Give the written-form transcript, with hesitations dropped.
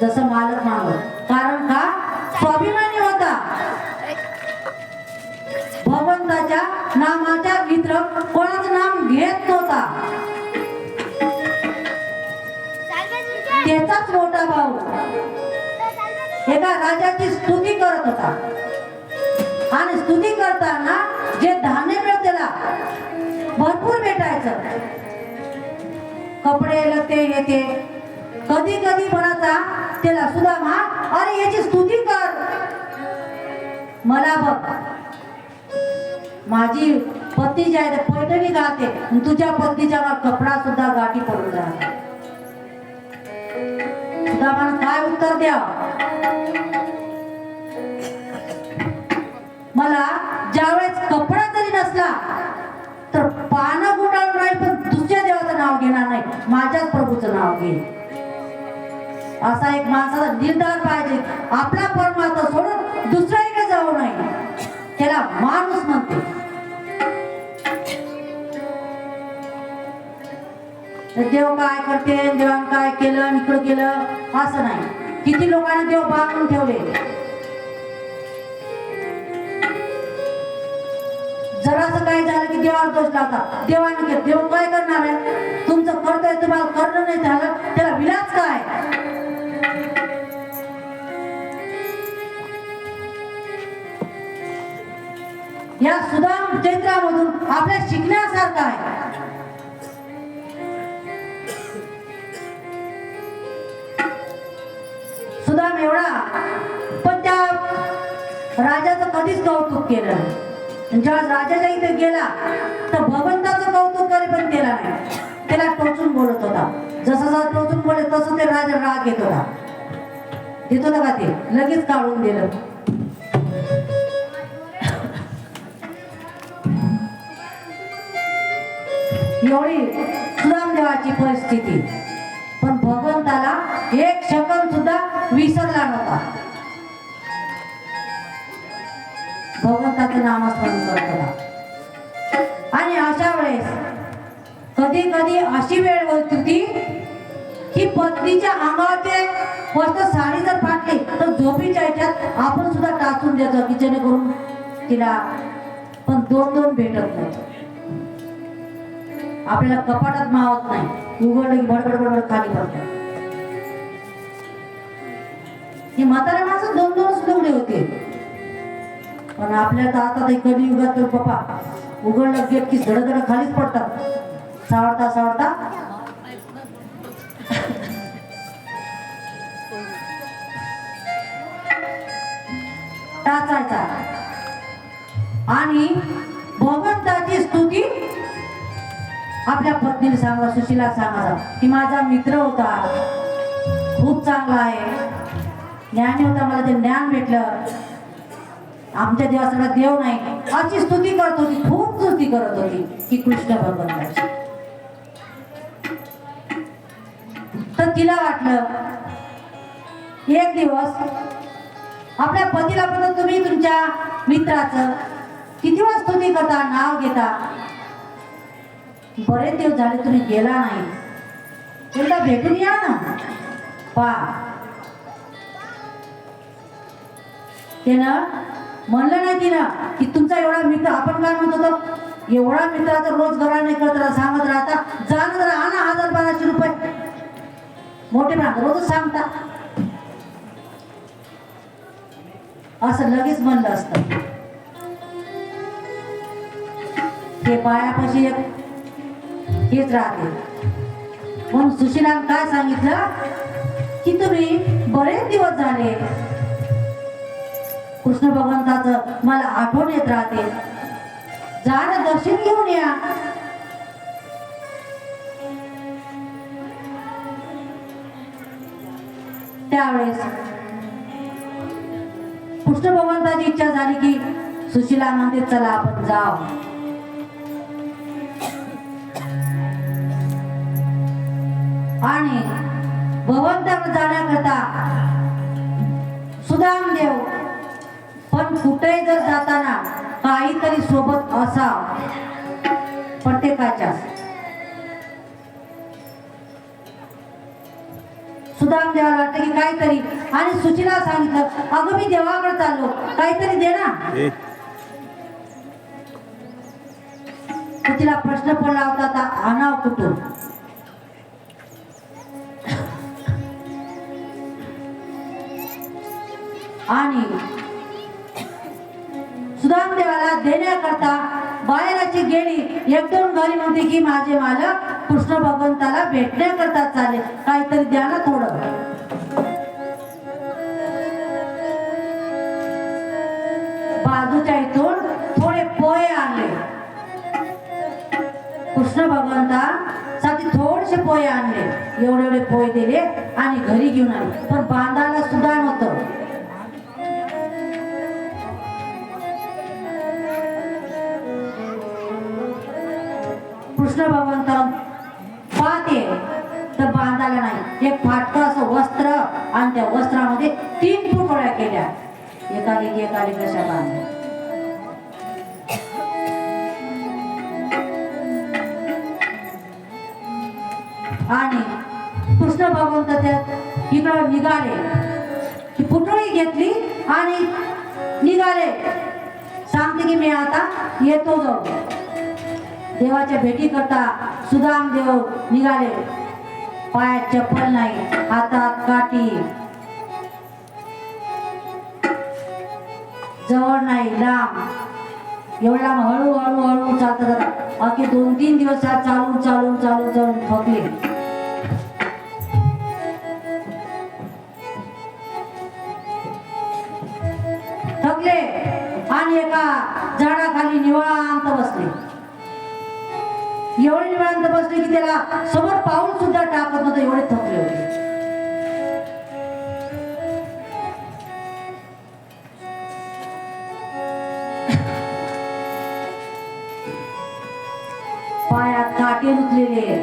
जसं मालक मागत. कारण का स्वाभिमानी होता. भगवंताच्या नामाच्या मित्र कोणाचं नाम घेत नव्हता. त्याचाच मोठा भाऊ एका राजाची स्तुती करत होता. आणि स्तुती करताना जे धान्य मिळत त्याला भरपूर भेटायचं. कपडे लते येते. कधी कधी म्हणायचा त्याला सुदामा, अरे याची स्तुती कर. मला बघ, माझी पत्नी जी आहे पैठणी घालते, तुझ्या पत्नीच्या कपडा सुद्धा गाठी पडून राहतो. सुदामान काय उत्तर द्या? मला ज्यावेळेस कपडा जरी नसला तर पानं गुंडाळून राहील, पण दुसऱ्या देवाचं नाव घेणार नाही, माझ्याच प्रभूचं नाव घे. असा एक माणसाचा निर्धार पाहिजे. आपला परमात्मा सोडून दुसऱ्याकडे जाऊ नये. त्याला माणूस म्हणते. देव काय करते, देवान काय केलं, इकडं केलं असं नाही. किती लोकांनी देव बांधून ठेवले. जरासं काय झालं की देवाला दोष लावतात. देवाने केलं, देव काय करणार आहे? तुमचं कर्तव्य तुम्हाला करणं नाही झालं, त्याला विलास काय? या सुदाम चरित्रामधून आपल्या शिकण्यासारखं आहे. सुदाम एवढा, पण त्या राजाचं कधीच कौतुक केलं नाही. जेव्हा राजाच्या इथे गेला तर भगवंताचं कौतुक करे पण केला नाही. त्याला टोचून बोलत होता. जसं टोचून बोलत तसं ते राजा राग येत होता. देत होता का ते लगेच काढून दिलं. एवढी सुदामदेवाची परिस्थिती. पण भगवंताला एक सेकंद सुद्धा विसरला नव्हता. भगवंताचं नामस्मरण करत होता. आणि अशा वेळेस कधी कधी अशी वेळ होत होती की पत्नीच्या अंगावरचे वस्त्र साडी जर फाटली तर झोपीच्या ह्याच्यात आपण सुद्धा टाचून द्यायचो की जेणेकरून तिला, पण दोन दोन भेटत नाही. आपल्याला कपाटात मावत नाही. उघडलं की बडबड बडबड खाली पडतात. ही म्हाताऱ्या माणसं दोन दोन सुद्धा होते. पण आपल्या तर आता ते कधी युगात तर बापा उघडलं गेट की धडधड खालीच पडतात. सावरता सावरता टाचायचा. आणि भगवंताची स्तुती आपल्या पत्नीला सांगा, सुशीला सांगा की माझा मित्र होता, खूप चांगला आहे, ज्ञानी होता, मला ते ज्ञान भेटलं, आमच्या देवाचा देव नाही, अशी स्तुती करत होती. खूप स्तुती करत होती की कृष्ण भगवंताची. तर तिला वाटलं एक दिवस आपल्या पतीला पण तुम्ही तुमच्या मित्राचं किती वेळा स्तुती करता, नाव घेता, बरेच दिवस झाले तुम्ही गेला नाही, एकदा भेटून या ना. त्यानं म्हणलं नाही तिनं की तुमचा एवढा मित्र, आपण काय म्हणत होतो, एवढा मित्राचा रोज घरा नाही करत सांगत राहता, जाणं जरा आणा 1000-1200 रुपये मोठे ना रोजच सांगता, असं लगेच म्हणलं असतं. हे पायापाशी एक हेच राहते. म्हणून सुशीलाने काय सांगितलं की तुम्ही बरेच दिवस झाले कृष्ण भगवंताचं मला आठवण येत राहते, जाणं दर्शन घेऊन या. त्यावेळेस कृष्ण भगवंताची इच्छा झाली की सुशीला म्हणते चला आपण जाऊ. आणि भगवंताकडे जाण्याकरता सुदामदेव पण कुठेही जर जाताना काहीतरी सोबत असावं प्रत्येकाच्या. सुदाम देवाला वाटतं की काहीतरी, आणि सुशीला सांगितलं, अगं मी देवाकडे चाललो, काहीतरी दे ना. तिला प्रश्न पडला होता, आता आणाव कुठून. आणि सुदाम देवाला देण्याकरता बाहेरची गेली. एक दोन घरी म्हणते की माझे मालक कृष्ण भगवंताला भेटण्याकरता चालले, काहीतरी द्या ना थोडं. बाजूच्या इथून थोडे पोहे आणले. कृष्ण भगवंतासाठी थोडेसे पोहे आणले, एवढे एवढे पोहे दिले आणि घरी घेऊन आले. पण बांधायला सुद्धा नव्हतं. कृष्ण भगवंत पाहते तर बांधायला नाही. एक फाटकं असं वस्त्र आणि त्या वस्त्रामध्ये 3 फुटोळ्या केल्या, एकाली कशा बांधल्या. आणि कृष्ण भगवंत त्या इकडं निघाले. ती पुतळी घेतली आणि निघाले. सांगते की मी आता येतो जाऊ. देवाच्या भेटी करता सुदाम देव निघाले. पायात चप्पल नाही, हातात काठी, जवळ नाही, लांब. एवढा हळू हळू हळू चालतात. बाकी 2-3 दिवस चालून चालून चालून चालून थकले. थकले आणि एका झाडाखाली निवांत बसले. एवढे निवांत बसले की त्याला समोर पाऊल सुद्धा टाकत नव्हतं, एवढे थकले होते. पायात काटे रुतलेले,